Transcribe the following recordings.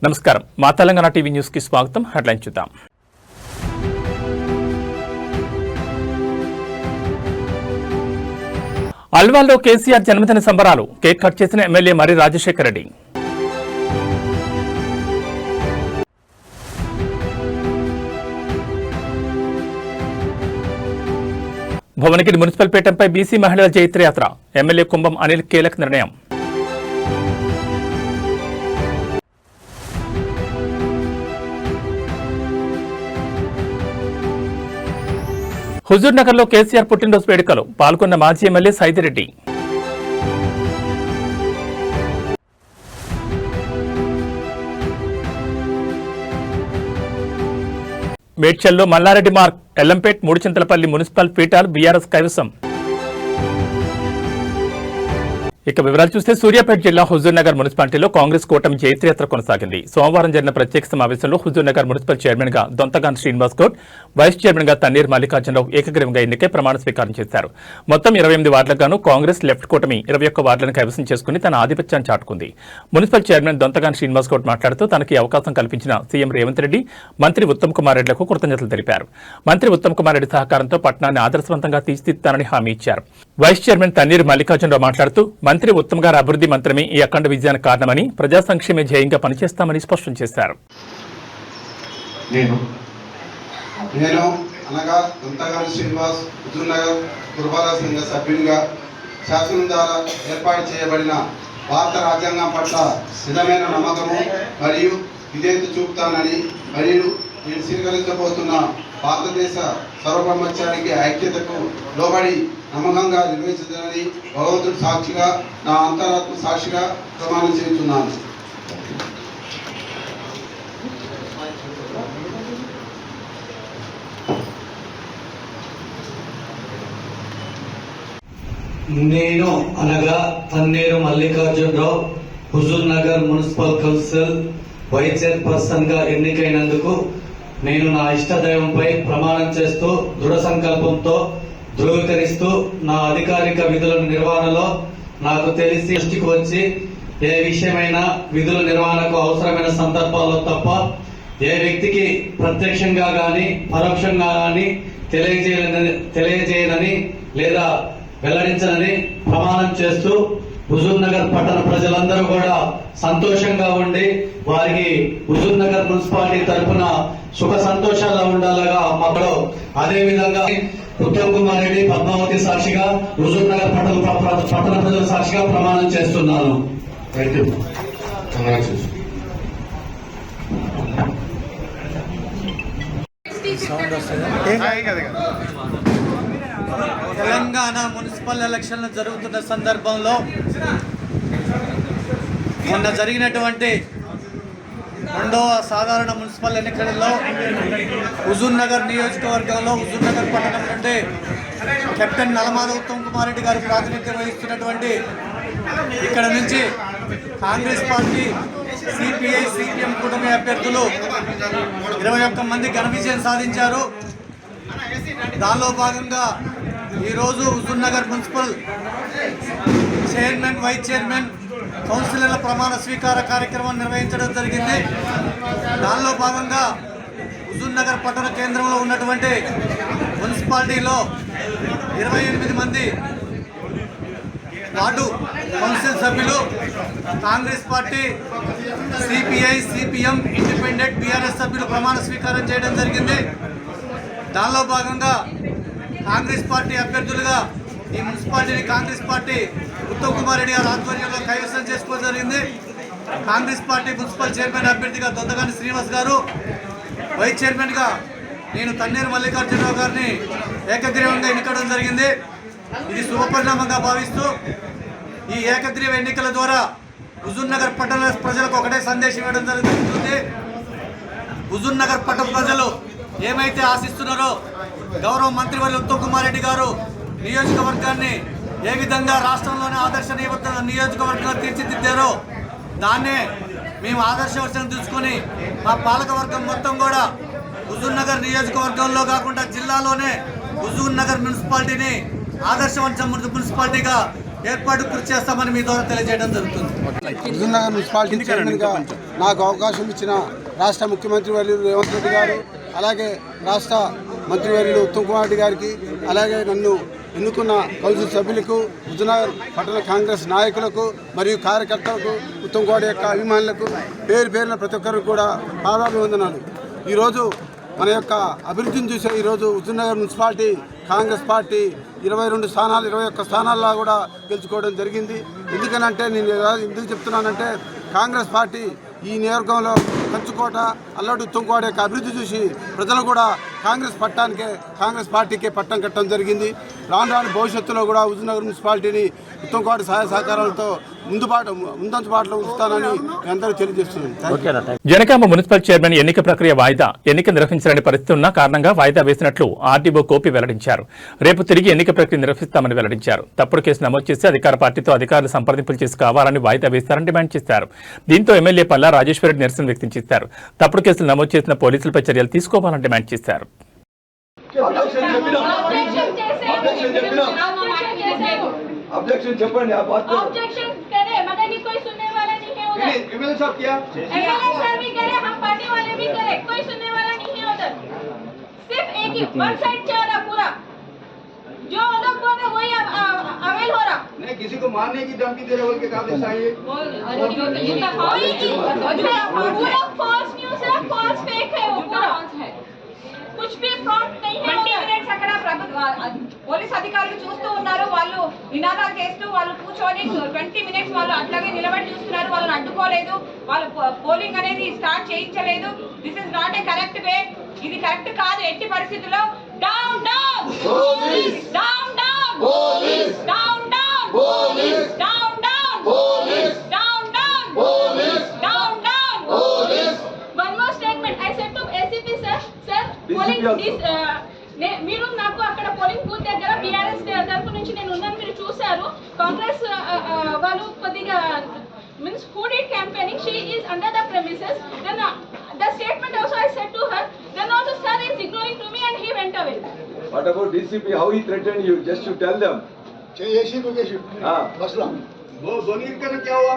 నమస్కారం. మా Telangana TV news కి స్వాగతం. హెడ్లైన్ చూద్దాం. అల్వాల్లో కేసీఆర్ జన్మదిన సంబరాలు. కేక్ కట్ చేసిన ఎమ్మెల్యే మరి రాజశేఖర రెడ్డి. భువనగిరి మున్సిపల్ పీఠంపై బీసీ మహిళల జైత్రయాత్ర. ఎమ్మెల్యే కుంభం అనిల్ కీలక నిర్ణయం. హుజూర్ నగర్లో కేసీఆర్ పుట్టినరోజు వేడుకలు. పాల్గొన్న మాజీ ఎమ్మెల్యే సైదిరెడ్డి. మేడ్చల్లో మల్లారెడ్డి మార్క్. ఎల్లంపేట్ మూడుచింతలపల్లి మున్సిపల్ పీఠాలు బీఆర్ఎస్ కైవసం. ఇక వివరాలు చూస్తే సూర్యాపేట జిల్లా హుజూర్ నగర్ మున్సిపాలిటీలో కాంగ్రెస్ కూటమి జైత్రయాత్ర కొనసాగింది. సోమవారం జరిగిన ప్రత్యేక సమావేశంలో హుజూర్ నగర్ మున్సిపల్ చైర్మన్ గా దొంతగాన్ శ్రీనివాస్ గౌడ్, వైస్ చైర్మన్ గా తన్నీర్ మల్లికార్జునరావు ఏకగ్రీవంగా ఎన్నికై ప్రమాణ స్వీకారం చేశారు. మొత్తం 28 వార్డులకు గాను కాంగ్రెస్ లెఫ్ట్ కూటమి 21 వార్డులను కైవసం చేసుకుని తన ఆధిపత్యాన్ని చాటుకుంది. మున్సిపల్ చైర్మన్ దొంతగాన్ శ్రీనివాస్ గౌడ్ మాట్లాడుతూ తనకి అవకాశం కల్పించిన సీఎం రేవంత్ రెడ్డి, మంత్రి ఉత్తమ్ కుమార్ రెడ్డిలకు కృతజ్ఞతలు తెలిపారు. మంత్రి ఉత్తమ్ కుమార్ రెడ్డి సహకారంతో పట్టణాన్ని ఆదర్శవంతంగా తీర్చిదిద్దుతానని హామీ ఇచ్చారు. వైస్ చైర్మన్ తన్నీర్ మల్లికార్జునరావు మాట్లాడుతూ మంత్రి ఉత్తమ్ గారి అభివృద్ధి మంత్రమే ఈ అఖండ విజయానికి కారణమని, ప్రజా సంక్షేమ ధ్యేయంగా పనిచేస్తామని స్పష్టం చేశారు. నేను అనగా దొంతగాన్ శ్రీనివాస్ హుజూర్ నగర్ పురపాలక సంఘ సభ్యునిగా శాసనం ద్వారా ఏర్పాటు చేయబడిన భారత రాజ్యాంగం పట్ల స్థిరమైన నమ్మకము మరియు విధేయత చూపుతానని, మరియు నేను స్వీకరించబోతున్న భారతదేశ సార్వభౌమత్వానికి ఐక్యతకు లోబడి నమ్మకంగా నిర్వహించదని భగవంతుడు సాక్షిగా, నా అంతరాత్మ సాక్షిగా ప్రమాణం చేస్తున్నాను. నేను అనగా Tanneru Mallikarjunarao Huzur Nagar municipal council vice chairperson గా ఎన్నికైనందుకు నేను నా ఇష్టదైవంపై ప్రమాణం చేస్తూ దృఢ సంకల్పంతో ధృవీకరిస్తూ నా అధికారిక విధుల నిర్వహణలో నాకు తెలిసి దృష్టికి వచ్చి ఏ విషయమైనా విధుల నిర్వహణకు అవసరమైన సందర్భాల్లో తప్ప ఏ వ్యక్తికి ప్రత్యక్షంగా గాని పరోక్షంగా గాని తెలియజేయనని లేదా వెల్లడించనని ప్రమాణం చేస్తూ హుజూర్ నగర్ పట్టణ ప్రజలందరూ కూడా సంతోషంగా ఉండి వారికి హుజూర్ నగర్ మున్సిపాలిటీ తరఫున సుఖ సంతోషాల్లో ఉండాలగా మాకు అదే విధంగా ఉత్తమ్ కుమార్ రెడ్డి పద్మావతి సాక్షిగా హుజూర్ నగర్ పట్టణ ప్రజల సాక్షిగా ప్రమాణం చేస్తున్నాను. తెలంగాణ మున్సిపల్ ఎలక్షన్లు జరుగుతున్న సందర్భంలో మొన్న జరిగినటువంటి 2వ సాధారణ మున్సిపల్ ఎన్నికలలో హుజూర్ నగర్ నియోజకవర్గంలో హుజూర్ నగర్ పట్టణం నుండి కెప్టెన్ నల్లమాధవ్ ఉత్తమ్ కుమార్ రెడ్డి గారు ప్రాతినిధ్యం వహిస్తున్నటువంటి ఇక్కడ నుంచి కాంగ్రెస్ పార్టీ, సిపిఐ, సిపిఎం కూటమి అభ్యర్థులు 21 మంది ఘన విజయం సాధించారు. దానిలో భాగంగా ఈరోజు Huzur Nagar municipal chairman, vice chairman, కౌన్సిలర్ల ప్రమాణ స్వీకార కార్యక్రమం నిర్వహించడం జరిగింది. దానిలో భాగంగా హుజూర్ నగర్ పట్టణ కేంద్రంలో ఉన్నటువంటి మున్సిపాలిటీలో 28 మంది వార్డు కౌన్సిల్ సభ్యులు Congress party, CPI, CPM, independent, BRS సభ్యులు ప్రమాణ స్వీకారం చేయడం జరిగింది. దానిలో భాగంగా కాంగ్రెస్ పార్టీ అభ్యర్థులుగా ఈ మున్సిపాలిటీని కాంగ్రెస్ పార్టీ ఉత్తమ్ కుమార్ రెడ్డి గారి ఆధ్వర్యంలో కైవసం చేసుకోవడం జరిగింది. కాంగ్రెస్ పార్టీ మున్సిపల్ చైర్మన్ అభ్యర్థిగా దొంతగాని శ్రీనివాస్ గారు, వైస్ చైర్మన్గా నేను తన్నీరు మల్లికార్జునరావు గారిని ఏకగ్రీవంగా ఎన్నుకోవడం జరిగింది. ఇది శుభపరిణామంగా భావిస్తూ ఈ ఏకగ్రీవ ఎన్నికల ద్వారా హుజూర్ నగర్ పట్టణ ప్రజలకు ఒకటే సందేశం ఇవ్వడం జరుగుతుంది. హుజూర్ నగర్ పట్టణ ప్రజలు ఏమైతే ఆశిస్తున్నారో గౌరవ మంత్రివర్యులు ఉత్తమ్ కుమార్ రెడ్డి గారు నియోజకవర్గాన్ని ఏ విధంగా రాష్ట్రంలోనే ఆదర్శనీయ నియోజకవర్గంగా తీర్చిదిద్దారో దాన్నే మేము ఆదర్శవర్షం తీసుకొని మా పాలకవర్గం మొత్తం కూడా హుజూర్ నగర్ నియోజకవర్గంలో కాకుండా జిల్లాలోనే హుజూర్ నగర్ మున్సిపాలిటీని ఆదర్శవంతం మున్సిపాలిటీగా ఏర్పాటు కృషి చేస్తామని మీ ద్వారా తెలియజేయడం జరుగుతుంది. హుజూర్ నగర్ మున్సిపాలిటీ చైర్మన్గా నాకు అవకాశం ఇచ్చిన రాష్ట్ర ముఖ్యమంత్రి వర్యులు రేవంత్ రెడ్డి గారు, అలాగే రాష్ట్ర మంత్రివర్యులు ఉత్తమ్ కుమార్ రెడ్డి గారికి, అలాగే నన్ను ఎన్నుకున్న కౌన్సిల్ సభ్యులకు, హుజూర్నగర్ పట్టణ కాంగ్రెస్ నాయకులకు మరియు కార్యకర్తలకు, ఉత్తమ్ కుమార్ యొక్క అభిమానులకు పేరు పేరున ప్రతి ఒక్కరికి కూడా పాదాభివందనాలు. ఈరోజు మన యొక్క అభివృద్ధిని చూసే ఈరోజు హుజూర్నగర్ మున్సిపాలిటీ కాంగ్రెస్ పార్టీ 22 స్థానాలు 21 స్థానాల్లో కూడా గెలుచుకోవడం జరిగింది. ఎందుకనంటే నేను ఎందుకు చెప్తున్నానంటే కాంగ్రెస్ పార్టీ ఈ నియోజకవర్గంలో కంచుకోట, అల్లడు, ఉత్తమ్కోట యొక్క అభివృద్ధి చూసి ప్రజలు కూడా కాంగ్రెస్ పార్టీకే పట్టం కట్టడం జరిగింది. రాను రాను భవిష్యత్తులో కూడా హుజూర్నగర్ మున్సిపాలిటీని ఉత్తమ్కోట సహాయ సహకారాలతో ముందంచు బాటలో ఉంచుతానని మీ అందరూ తెలియజేస్తున్నాను. జనగామ మున్సిపల్ చైర్మన్ ఎన్నిక ప్రక్రియ వాయిదా, ఎన్నిక నిర్వహించలేని పరిస్థితి ఉన్న కారణంగా వాయిదా వేసినట్లు ఆర్డీఓ కోపి వెల్లడించారు. రేపు తిరిగి ఎన్నిక ప్రక్రియ నిర్వహిస్తామని వెల్లడించారు. తప్పుడు కేసు నమోదు చేసి అధికార పార్టీతో అధికారులు సంప్రదింపులు చేసి కావాలని వాయిదా వేస్తారని డిమాండ్ చేశారు. దీంతో ఎమ్మెల్యే పల్లా రాజేశ్వరరెడ్డి నిరసన వ్యక్తం చేశారు. తప్పుడు కేసులు నమోదు చేసిన పోలీసులపై చర్యలు తీసుకోవాలని డిమాండ్ చేశారు. ऑब्जेक्शन చెప్పండి ఆ बात ऑब्जेक्शन करे मगर ये कोई सुनने वाला नहीं है उधर। एमएलए साहब क्या एमएलए साहब भी करे, हम पार्टी वाले भी करे, कोई सुनने वाला नहीं है उधर। सिर्फ एक ही वन साइड चल रहा पूरा, जो लोग बोल रहे वही अवेल हो रहा। नहीं किसी को मारने की धमकी दे रहे बोल के आदेश आई है। पूरा फॉल्स न्यूज़ है, फॉल्स फेक है, वो पूरा कुछ भी प्रॉम्प्ट नहीं है। 20 మినిట్స్ అక్కడ పోలీస్ అధికారులు చూస్తూ ఉన్నారు. వాళ్ళు నినాదాలు చేస్తూ వాళ్ళు కూర్చొని 20 మినిట్స్ వాళ్ళు అట్లాగే నిలబడి చూస్తున్నారు. వాళ్ళని అడ్డుకోలేదు, వాళ్ళు పోలింగ్ అనేది స్టార్ట్ చేయించలేదు. This is not a correct way, ఇది కరెక్ట్ కాదు ఎట్టి పరిస్థితుల్లో. Down down police, down down police, down down police, down down police, down down police, down down police. One more statement. I said to ACP sir, polling this మీరు నాకు అక్కడ polling booth దగ్గర BRS తరపు నుంచి నేను ఉన్నాను, మీరు చూశారు. కాంగ్రెస్ వాళ్ళు కొద్దిగా means who did campaigning, she is under the premises. Then the statement also I said to her, then also sir is ignoring to me and he went away. What about DCP, how he threatened you? Just to tell them हां मसला वो दोनीर का क्या हुआ?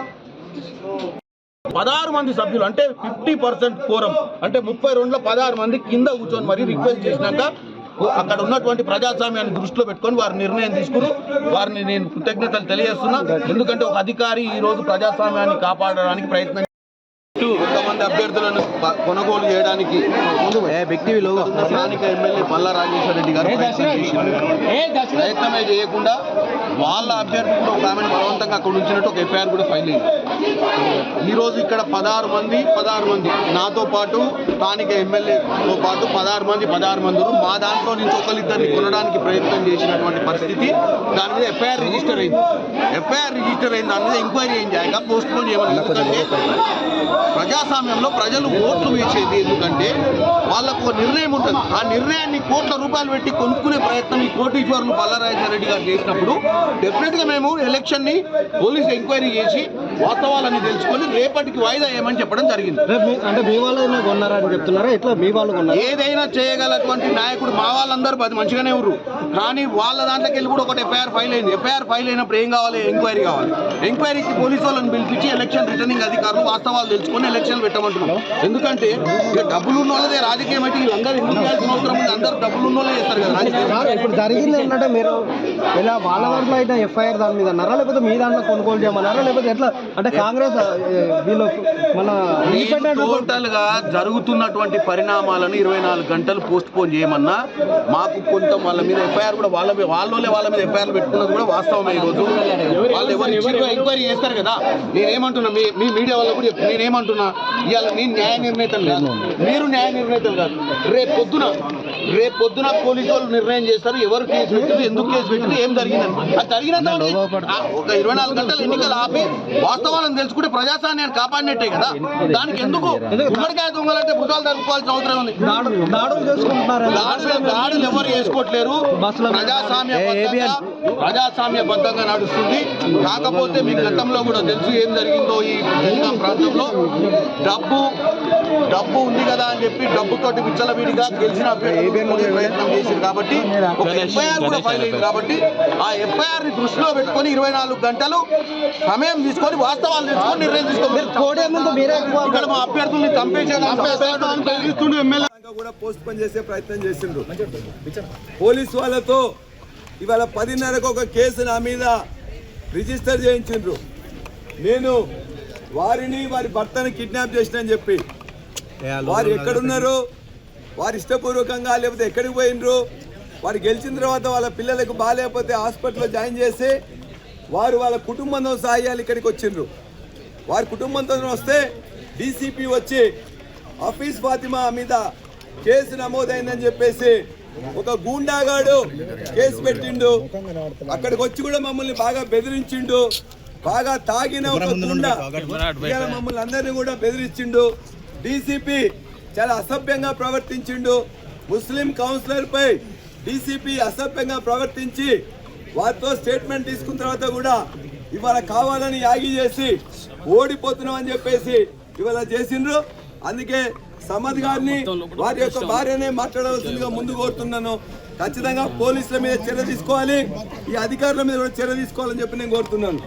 16 మంది సభ్యులు అంటే 50% quorum అంటే 32లో 16 మంది కింద కూర్చొని మరి రిక్వెస్ట్ చేసినాక అక్కడ ఉన్నటువంటి ప్రజాస్వామ్యాన్ని దృష్టిలో పెట్టుకొని వారి నిర్ణయం తీసుకుని వారిని నేను కృతజ్ఞతలు తెలియజేస్తున్నా. ఎందుకంటే ఒక అధికారి ఈ రోజు ప్రజాస్వామ్యాన్ని కాపాడడానికి ప్రయత్నం కొంతమంది అభ్యర్థులను కొనుగోలు చేయడానికి స్థానిక ఎమ్మెల్యే పల్లా రాజేశ్వరరెడ్డి గారు ప్రయత్నమే చేయకుండా వాళ్ళ అభ్యర్థి కూడా ఒక ఆమెను బలవంతంగా అక్కడ ఉంచినట్టు ఒక ఎఫ్ఐఆర్ కూడా ఫైల్ అయింది. ఈరోజు ఇక్కడ 16 మంది నాతో పాటు స్థానిక ఎమ్మెల్యేతో పాటు 16 మంది మా దాంట్లో నుంచి ఒకరిద్దరిని కొనడానికి ప్రయత్నం చేసినటువంటి పరిస్థితి. దాని మీద ఎఫ్ఐఆర్ రిజిస్టర్ అయింది. దాని మీద ఎంక్వైరీ ఏం చేయక పోస్ట్ పోన్ చేయమని. ఎందుకంటే ప్రజాస్వామ్యంలో ప్రజలు ఓట్లు వేసేది ఎందుకంటే వాళ్ళకు ఒక నిర్ణయం ఉంటుంది. ఆ నిర్ణయాన్ని కోట్ల రూపాయలు పెట్టి కొనుక్కునే ప్రయత్నం ఈ కోటీశ్వరులు పల్లారాజరెడ్డి గారు చేసినప్పుడు డెఫినెట్గా మేము ఎలక్షన్ని పోలీసు ఎంక్వైరీ చేసి వాస్తవాలని తెలుసుకొని రేపటికి వాయిదా ఏమని చెప్పడం జరిగింది. అంటే మీ వాళ్ళు కొన్నారని చెప్తున్నారా? ఎట్లా మీ వాళ్ళు కొన్నారు? ఏదైనా చేయగలటువంటి నాయకుడు మా వాళ్ళందరూ అది మంచిగానే ఉన్నారు, కానీ వాళ్ళ దాంట్లోకి వెళ్ళి కూడా ఒకటి ఎఫ్ఐఆర్ ఫైల్ అయింది. ఎఫ్ఐఆర్ ఫైల్ అయినప్పుడు ఏం కావాలి? ఎంక్వైరీ కావాలి. ఎంక్వైరీకి పోలీసు వాళ్ళని పిలిపించి ఎలక్షన్ రిటర్నింగ్ అధికారులు వాస్తవాలు తెలుసుకొని ఎలక్షన్ పెట్టమంటున్నాం. ఎందుకంటే ఇక డబ్బులు ఉన్న వాళ్ళదే రాజకీయం అయితే వీళ్ళందరూ ఎందుకు చేయాల్సిన అవసరం ఉంది? అందరూ డబ్బులు ఉన్న వాళ్ళే చేస్తారు కదా. ఇప్పుడు జరిగింది ఏంటంటే మీరు ఇలా వాళ్ళ దాంట్లో అయితే ఎఫ్ఐఆర్ దాని మీద అన్నారా, లేకపోతే మీ దాంట్లో కొనుగోలు చేయమన్నారా, లేకపోతే ఎట్లా? అంటే కాంగ్రెస్ వీళ్ళు మన టోటల్ గా జరుగుతున్నటువంటి పరిణామాలను 24 గంటలు పోస్ట్ పోన్ చేయమన్నా మాకు కొంత వాళ్ళ మీద ఎఫ్ఐఆర్ కూడా వాళ్ళ మీద ఎఫ్ఐఆర్ పెట్టుకున్నది కూడా వాస్తవమే. ఈ రోజు వాళ్ళు ఎవరు ఎంక్వైరీ చేస్తారు కదా. నేనేమంటున్నా, మీ మీడియా వాళ్ళు కూడా నేనేమంటున్నా, ఇవాళ నేను న్యాయ నిర్ణేతలు కాదు, మీరు న్యాయ నిర్ణేతలు కాదు. రేపు పొద్దున పోలీసు వాళ్ళు నిర్ణయం చేస్తారు ఎవరు కేసు పెట్టారు, ఎందుకు కేసు పెట్టారు, ఏం జరిగిందని. అది జరిగినంత ఒక 24 గంటలు ఎన్నికలు ఆపి వాస్తవాలను తెలుసుకుంటే ప్రజాస్వామ్యాన్ని కాపాడినట్టే కదా. దానికి ఎందుకు గుమ్మడికాయ దొంగలంటే భుజాలు జరుపుకోవాల్సిన అవసరం ఉంది? దాడులు ఎవరు చేసుకోవట్లేరు. ప్రజాస్వామ్య ప్రజాస్వామ్యబద్ధంగా నడుస్తుంది. కాకపోతే మీకు గతంలో కూడా తెలుసు ఏం జరిగిందో ఈ జనగాం ప్రాంతంలో. డబ్బు ఉంది కదా అని చెప్పి డబ్బుతోటి విచ్చలవిడిగా గెలిచిన ప్రయత్నం చేసింది కాబట్టి ఒక ఎఫ్ఐఆర్ కూడా ఫైల్ అయింది. కాబట్టి ఆ ఎఫ్ఐఆర్ ని దృష్టిలో పెట్టుకొని 24 గంటలు సమయం తీసుకొని వాస్తవాలు తెలుసుకొని నిర్ణయం తీసుకోవాలి. ఇక్కడ మా అభ్యర్థుల్ని చంపేసేస్తుండే ఎమ్మెల్యే కూడా పోస్ట్ పోన్ చేసే ప్రయత్నం చేసిండ్రు. పోలీసు వాళ్ళతో ఇవాళ 10:30కు ఒక కేసు నా మీద రిజిస్టర్ చేయించిండ్రు. నేను వారిని వారి భర్తను కిడ్నాప్ చేసినని చెప్పి వారు ఎక్కడున్నారు, వారు ఇష్టపూర్వకంగా లేకపోతే ఎక్కడికి పోయినరు, వారు గెలిచిన తర్వాత వాళ్ళ పిల్లలకు బాగాలేకపోతే హాస్పిటల్లో జాయిన్ చేసి వారు వాళ్ళ కుటుంబంతో సాయాలు ఇక్కడికి వచ్చిండ్రు. వారి కుటుంబంతో వస్తే డీసీపీ వచ్చి హఫీజ్ ఫాతిమా మీద కేసు నమోదైందని చెప్పేసి ఒక గూండాగాడు కేసు పెట్టిండు. అక్కడికి వచ్చి కూడా మమ్మల్ని బాగా బెదిరించిండు. బాగా తాగిన ఒక గుండా మమ్మల్ని అందరినీ కూడా బెదిరించిండు. డీసీపీ చాలా అసభ్యంగా ప్రవర్తించిండు. ముస్లిం కౌన్సిలర్ పై డీసీపీ అసభ్యంగా ప్రవర్తించి వారితో స్టేట్మెంట్ తీసుకున్న తర్వాత కూడా ఇవాళ కావాలని యాగి చేసి ఓడిపోతున్నాం అని చెప్పేసి ఇవాళ చేసిండ్రు. అందుకే సమద్ గారిని వారి యొక్క భార్యనే మాట్లాడవలసిందిగా ముందు కోరుతున్నాను. ఖచ్చితంగా పోలీసుల మీద చర్య తీసుకోవాలి, ఈ అధికారుల మీద కూడా చర్య తీసుకోవాలని చెప్పి నేను కోరుతున్నాను.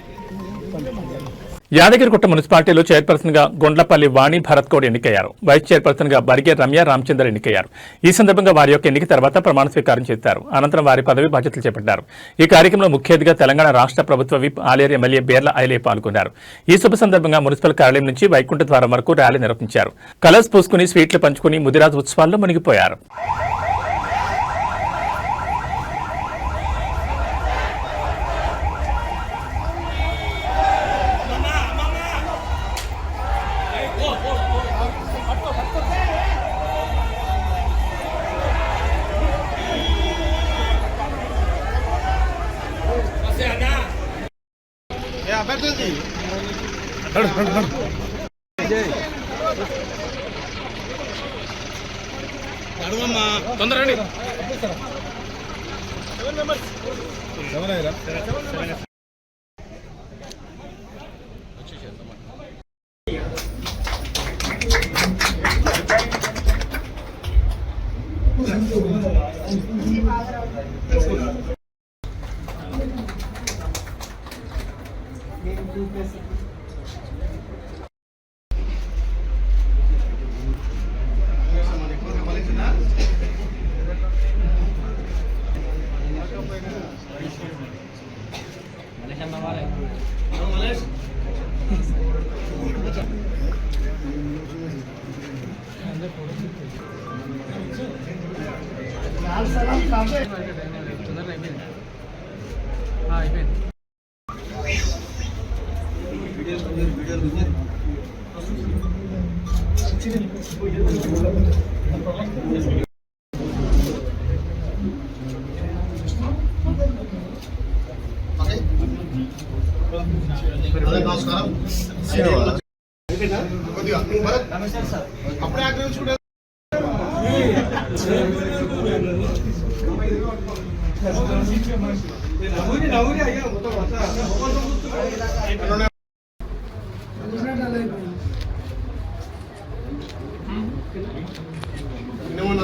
యాదగిరిగుట్ట మున్సిపాలిటీలో చైర్పర్సన్ గా గుండ్లపల్లి వాణి భరత్ గౌడ్ ఎన్నికయ్యారు. వైస్ చైర్పర్సన్ గా బరిగే రమ్య రామచందర్ ఎన్నికయ్యారు. ఈ సందర్భంగా వారి యొక్క ఎన్నిక తర్వాత ప్రమాణ స్వీకారం చేశారు. అనంతరం వారి పదవి బాధ్యతలు చేపట్టారు. ఈ కార్యక్రమంలో ముఖ్య అతిథిగా తెలంగాణ రాష్ట్ర ప్రభుత్వ విప్ ఆలేరు ఎమ్మెల్యే బేర్ల ఐలే పాల్గొన్నారు. ఈ శుభ సందర్భంగా మున్సిపల్ కార్యాలయం నుంచి వైకుంఠ ద్వారం వరకు ర్యాలీ నిర్వహించారు. కలర్స్ పూసుకుని స్వీట్లు పంచుకుని ముదిరాజ్ ఉత్సవాల్లో మునిగిపోయారు. తొందరగా అప్పుడే ఆగ్రహించుకుంటే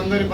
అందరి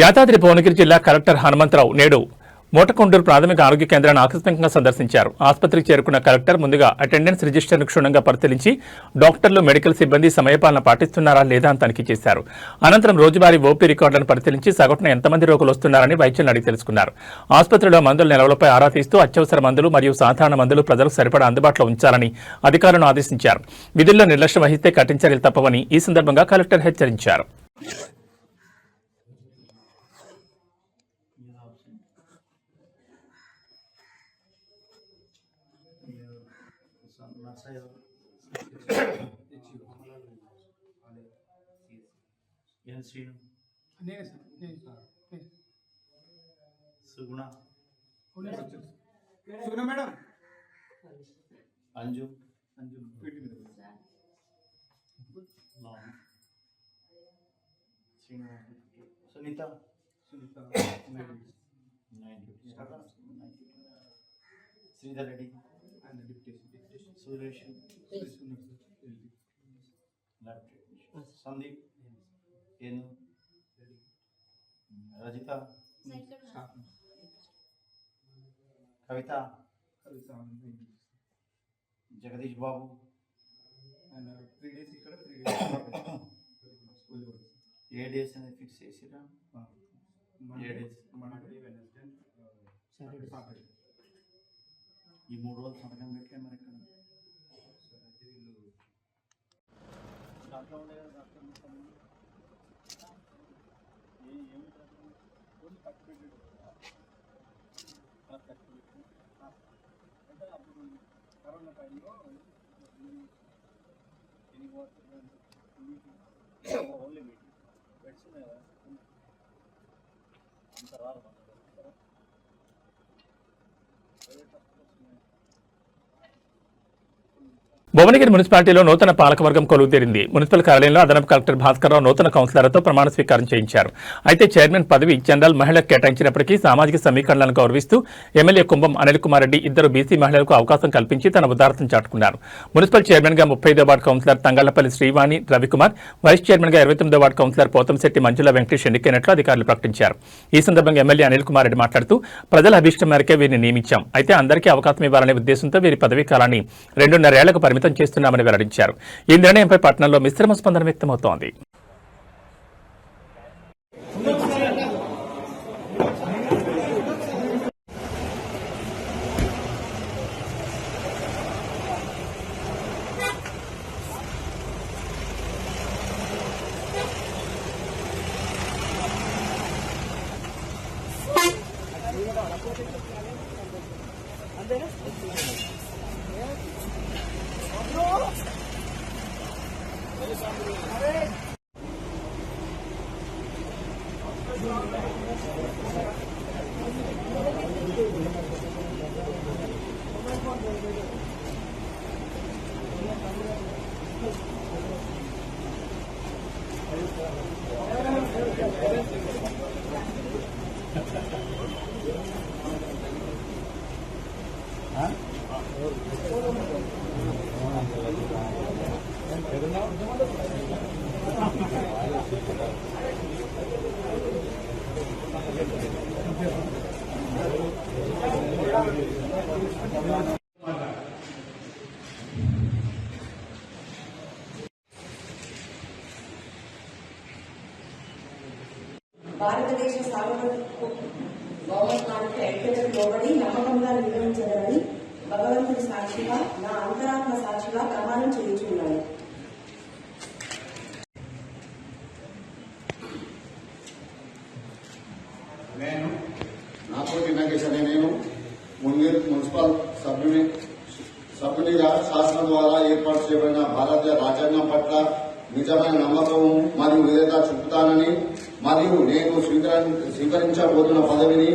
యాదాద్రి భువనగిరి జిల్లా కలెక్టర్ హనుమంతరావు నేడు మోటకొండూరు ప్రాథమిక ఆరోగ్య కేంద్రాన్ని ఆకస్మికంగా సందర్శించారు. ఆసుపత్రికి చేరుకున్న కలెక్టర్ ముందుగా అటెండెన్స్ రిజిస్టర్ను క్షుణ్ణంగా పరిశీలించి డాక్టర్లు, మెడికల్ సిబ్బంది సమయపాలన పాటిస్తున్నారా లేదా అని తనిఖీ చేశారు. అనంతరం రోజువారీ ఓపీ రికార్డులను పరిశీలించి సగటున ఎంతమంది రోగులు వస్తున్నారని వైద్యులను అడిగి తెలుసుకున్నారు. ఆసుపత్రిలో మందుల నిల్వలపై ఆరా తీస్తూ అత్యవసర మందులు మరియు సాధారణ మందులు ప్రజలకు సరిపడా అందుబాటులో ఉంచాలని అధికారులను ఆదేశించారు. విధుల్లో నిర్లక్ష్యం వహిస్తే కఠిన చర్యలు తప్పవని ఈ సందర్భంగా కలెక్టర్ హెచ్చరించారు. మేడం అంజు సునీత శ్రీధర్ రెడ్డి సురేష్ సందీప్ ఏను రజిత కవిత జగదీష్ బాబు 3 days ఇక్కడ 3 days ఏ డేస్ అనేది ఫిక్స్ చేసిరా 7 days ఈ 3 రోజులు సంతకం పెట్టలే మరి ఇక్కడ కరోనా టైంలో ఓన్లీ మీటింగ్ బెడ్స్ ఉన్నాయి కదా అంత రారు భువనగిరి మున్సిపాలిటీలో నూతన పాలకవర్గం కొలువుతీరింది. మున్సిపల్ కార్యాలయంలో అదనపు కలెక్టర్ భాస్కర్రావు నూతన కౌన్సిలర్లతో ప్రమాణ స్వీకారం చేయించారు. అయితే చైర్మన్ పదవి జనరల్ మహిళలకు కేటాయించినప్పటికీ సామాజిక సమీకరణలను గౌరవిస్తూ ఎమ్మెల్యే కుంభం అనిల్ కుమార్ రెడ్డి ఇద్దరు బీసీ మహిళలకు అవకాశం కల్పించి తన ఉదారతను చాటుకున్నారు. మున్సిపల్ చైర్మన్ గా 35వ ward councillor Thangallapalli Srivani Ravikumar, vice chairman గా 29వ వార్డు కౌన్సిలర్ పోతంశెట్టి మంజుల వెంకటేష్ ఎన్నికైనట్లు అధికారులు ప్రకటించారు. ఈ సందర్భంగా ఎమ్మెల్యే అనిల్ కుమార్ రెడ్డి మాట్లాడుతూ ప్రజల అభిష్టం మేరకే వీరిని నియమించాం. అయితే అందరికీ అవకాశం ఇవ్వాలనే ఉద్దేశంతో వీరి పదవీ కాలాన్ని 2.5 ఏళ్లకు పరిమితం చేస్తున్నామని వెల్లడించారు. ఈ నిర్ణయంపై పట్టణంలో మిశ్రమ స్పందన వ్యక్తమవుతోంది. భారతదేశ సార్వభౌమత్వానికి ఐక్యతకు లోబడి నమ్మకంగా నిర్వహించగలని భగవంతుడి సాక్షిగా నా అంతరాత్మ సాక్షిగా ప్రమాణం చేయించున్నాను. నేను నాతోటి నాగేశ్ అనే నేను మున్సిపల్ సభ్యునిగా శాసనం ద్వారా ఏర్పాటు చేయబడిన భారత రాజ్యాంగం పట్ల నిజమైన నమ్మకం మరియు విధేయత చూపుతానని మరియు నేను స్వీకరించబోతున్న పదవిని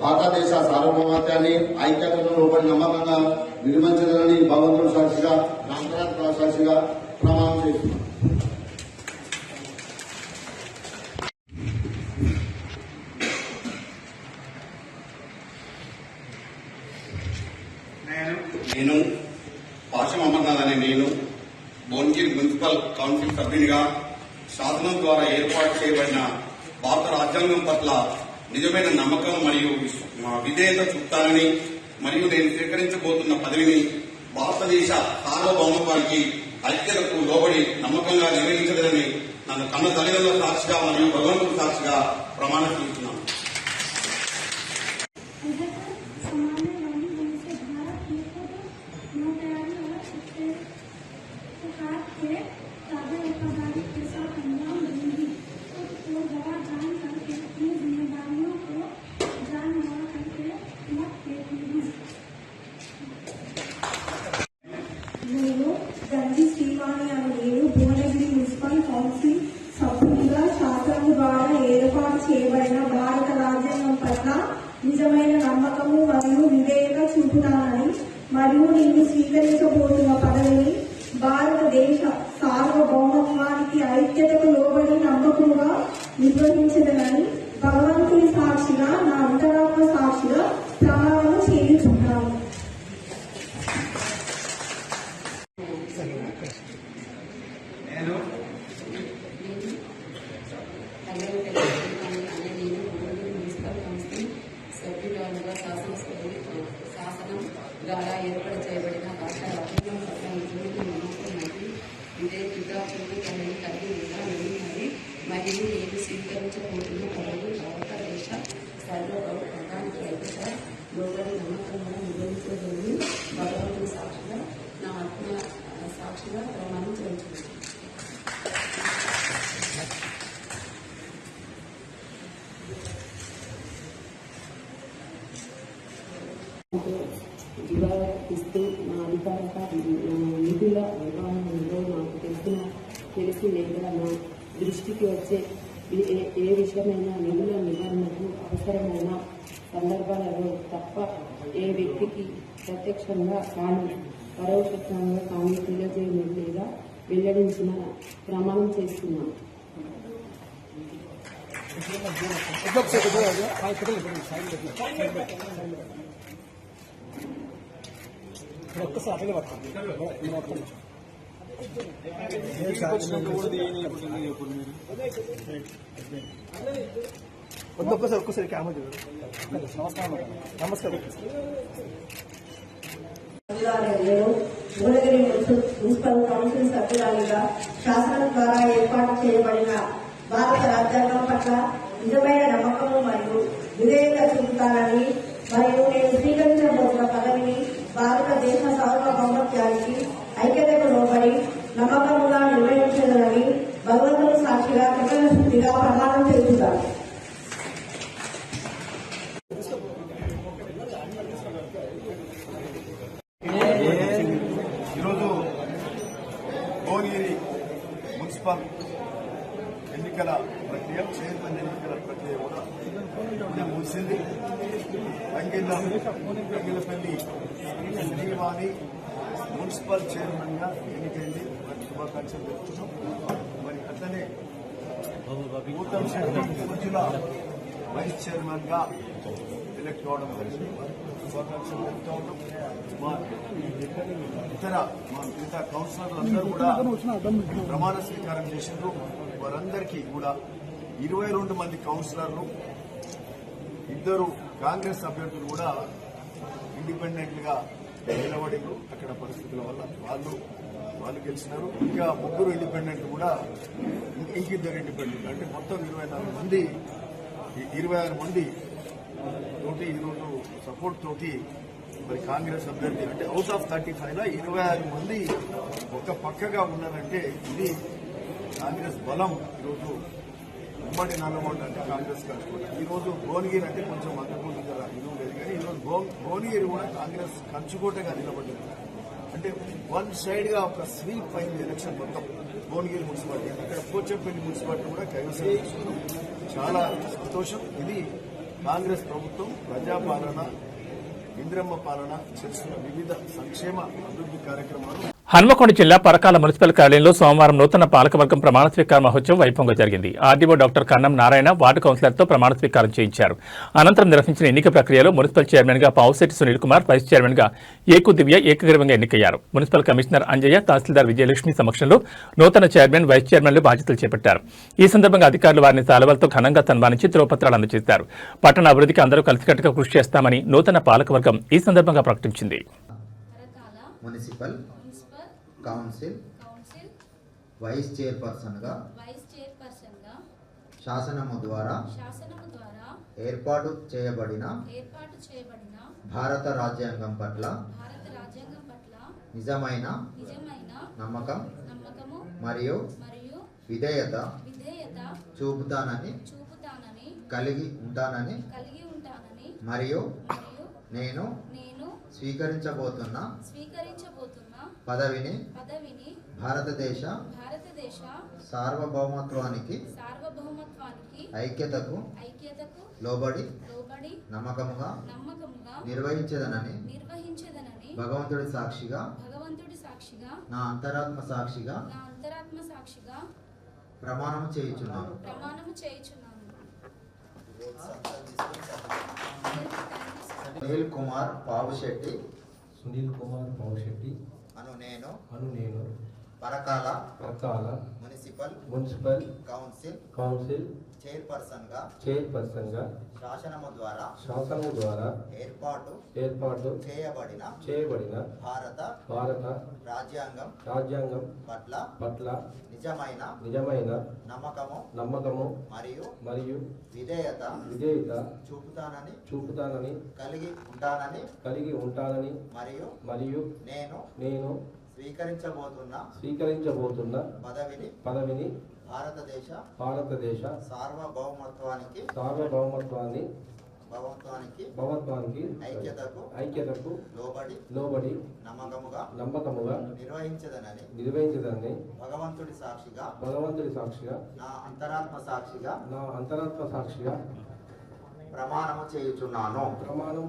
భారతదేశ సార్వభౌమత్వాన్ని ఐక్యతను లోబడి నమ్మకంగా నిర్వహించగలని భగవంతుడి సాక్షిగా రామరాజు సాక్షిగా ప్రమాణం చేస్తున్నాను. నేను పాషం అమర్నాథ్ అనే నేను భువనగిరి మున్సిపల్ కౌన్సిల్ సభ్యునిగా శాసనం ద్వారా ఏర్పాటు చేయబడిన భారత రాజ్యాంగం పట్ల నిజమైన నమ్మకం మరియు విధేయత చూపుతానని మరియు నేను స్వీకరించబోతున్న పదవిని భారతదేశ సార్వభౌమత్వానికి ఐక్యతకు లోబడి నమ్మకంగా నిర్వహించలేదని నన్ను కన్న తల్లిదండ్రుల సాక్షిగా మరియు భగవంతుడి సాక్షిగా ప్రమాణం చేస్తున్నాను. నేను గంజి శ్రీవాణి అనే నేను భువనగిరి మున్సిపల్ కౌన్సిల్ సభ్యులుగా శాసనం ద్వారా ఏర్పాటు చేయబడిన భారత రాజ్యాంగం పట్ల నిజమైన నమ్మకము మరియు విధేయత చూపుతానని మరియు నేను స్వీకరించబోతున్న పదవిని భారతదేశ సార్వభౌమత్వానికి ఐక్యతకు లోబడి నమ్మకంగా నిర్వహించదనని భగవంతుని సాక్షిగా నా అంతరాత్మ సాక్షిగా ప్రమాణం చేయుచున్నాను. నేను మున్సిపల్ కౌన్సిల్ సభ్యురాలుగా శాసనం ద్వారా ఏర్పాటు చేయబడిన భాషా రాజ్యాంగం పట్ల నిజమైన నమ్మకం మరియు విధేయతగా చూపుతానని కలిగి ఉన్నానని మరియు నేను స్వీకరించబోతున్న పదవి భారతదేశ సార్వభౌమత్వానికి ఐక్యత లోబడి నమ్మకంగా నిర్వహించదని భగవంతుని సాక్షిగా నా ఆత్మ సాక్షిగా ప్రమాణం చేయించున్నాను. ఇస్తూ నా అధికారిక నిధుల నిర్వహణలో నాకు తెలిసి లేదా నా దృష్టికి వచ్చే ఏ విషయమైనా నిధుల నివారణకు అవసరమైన సందర్భాలలో తప్ప ఏ వ్యక్తికి ప్రత్యక్షంగా కానీ పరోక్షంగా కానీ తెలియజేయడం లేదా వెల్లడించిన ప్రమాణం చేస్తున్నాను. ఒక్కసారి క్యామరా నమస్కారం. భువనగిరి మున్సిపల్ కౌన్సిల్ సభ్యురాలిగా శాసనం ద్వారా ఏర్పాటు చేయబడిన భారత రాజ్యాంగం పట్ల నిజమైన నమ్మకము మరియు విధేయత చూపుతానని మరియు నేను స్వీకరించబోతున్న పదవిని భారతదేశ సార్వభౌమత్వానికి ఐక్యతకు లోబడి నమ్మకముగా నిర్వహించదనని భగవంతుని సాక్షిగా కృతజ్ఞతగా ప్రమాణం చేస్తున్నాను. ఈరోజు భువనగిరి మున్సిపల్ ఎన్నికల ప్రక్రియ చైర్మన్ ఎన్నికల ప్రక్రియ కూడా ముగిసింది. రంగిల్లపల్లి శ్రీవాణి మున్సిపల్ చైర్మన్ గా ఎన్నికైంది. శుభాకాంక్షలు తెలుపుతున్నాం. మరి అట్లనే నూతన మంజుల వైస్ చైర్మన్ గా ఎలక్ట్ కావడం జరిగింది. శుభాకాంక్షలు తెలుపుతా ఉన్నాం. మా మిగతా కౌన్సిలర్లందరూ కూడా ప్రమాణ స్వీకారం చేసిండ్రు. వారందరికీ కూడా 22 మంది కౌన్సిలర్లు, 2 కాంగ్రెస్ అభ్యర్థులు కూడా ఇండిపెండెంట్ గా నిలబడిండ్రు. అక్కడ పరిస్థితుల వల్ల వాళ్ళు గెలిచినారు. ఇంకా 3 ఇండిపెండెంట్ కూడా, ఇంకిద్దరు ఇండిపెండెంట్, అంటే మొత్తం 26 మంది తోటి ఈరోజు సపోర్ట్ తోటి మరి కాంగ్రెస్ అభ్యర్థి అంటే అవుట్ ఆఫ్ 35 లో 26 మంది ఒక పక్కగా ఉన్నారంటే ఇది కాంగ్రెస్ బలం. ఈరోజు ఉమ్మడి నల్లగొండ అంటే కాంగ్రెస్ కలుసుకుంటారు. ఈరోజు భువనగిరి అంటే కొంచెం అంతకుముందు కదా ఇల్లు లేదు, కానీ ఈరోజు భువనగిరి కూడా కాంగ్రెస్ కంచుకోటగా నిలబడ్డది. అంటే వన్ సైడ్ గా ఒక స్వీప్ అయింది ఎలక్షన్ మొత్తం భువనగిరి మున్సిపాలిటీ. అక్కడ పోచంపల్లి మున్సిపాలిటీ కూడా కైవసం చేసుకున్నాం. చాలా సంతోషం. ఇది కాంగ్రెస్ ప్రభుత్వం ప్రజాపాలన, ఇంద్రమ్మ పాలన చేస్తున్న వివిధ సంక్షేమ అభివృద్ధి కార్యక్రమాలు హన్మకొండ జిల్లా పరకాల మున్సిపల్ కార్యాలయంలో సోమవారం నూతన పాలకవర్గం ప్రమాణ స్వీకార మహోత్సవం వైభవంగా జరిగింది. ఆర్డీఓ డాక్టర్ కన్నం నారాయణ వార్డు కౌన్సిలర్తో ప్రమాణ స్వీకారం చేయించారు. అనంతరం నిర్వహించిన ఎన్నిక ప్రక్రియలో మున్సిపల్ చైర్మన్ గా పావుశెట్టి సునీల్ కుమార్, వైస్ చైర్మన్ గా ఏకు దివ్య ఏకగ్రీవంగా ఎన్నికయ్యారు. మున్సిపల్ కమిషనర్ అంజయ్య, తహసీల్దార్ విజయలక్ష్మి సమక్షంలో నూతన చైర్మన్, వైస్ చైర్మన్లు బాధ్యతలు చేపట్టారు. ఈ సందర్భంగా అధికారులు వారిని శాలువాలతో ఘనంగా సన్మానించి ధ్రువపత్రాలు అందజేశారు. పట్టణ అభివృద్ధికి అందరూ కలిసికట్టుగా కృషి చేస్తామని నూతన పాలకవర్గం ఈ సందర్భంగా ప్రకటించింది. మున్సిపల్ కౌన్సిల్ వైస్ చైర్పర్సన్గా శాసనము ద్వారా ఏర్పాటు చేయబడిన భారత రాజ్యాంగం పట్ల నిజమైన నమ్మకం మరియు విధేయత చూపుతానని కలిగి ఉంటానని మరియు నేను స్వీకరించబోతున్న పదవిని భారతదేశ సార్వభౌమత్వానికి ఐక్యతకు లోబడి నమ్మకముగా నిర్వహించదనని భగవంతుడి సాక్షిగా నా అంతరాత్మ సాక్షిగా ప్రమాణము చేయుచున్నాను. సునీల్ కుమార్ పావుశెట్టి అను నేను పరకాల మున్సిపల్ కౌన్సిల్ చైర్పర్సన్ గా శాసనము ద్వారా ఏర్పాటు చేయబడిన భారత రాజ్యాంగం పట్ల నిజమైన నమ్మకము మరియు విధేయత చూపుతానని కలిగి ఉంటానని మరియు నేను స్వీకరించబోతున్న పదవిని భారతదేశ సార్వభౌమత్వాన్ని ఐక్యతకు లోబడి నమ్మకముగా నిర్వహించదనని భగవంతుడి సాక్షిగా నా అంతరాత్మ సాక్షిగా ప్రమాణము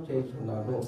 చేయుచున్నాను.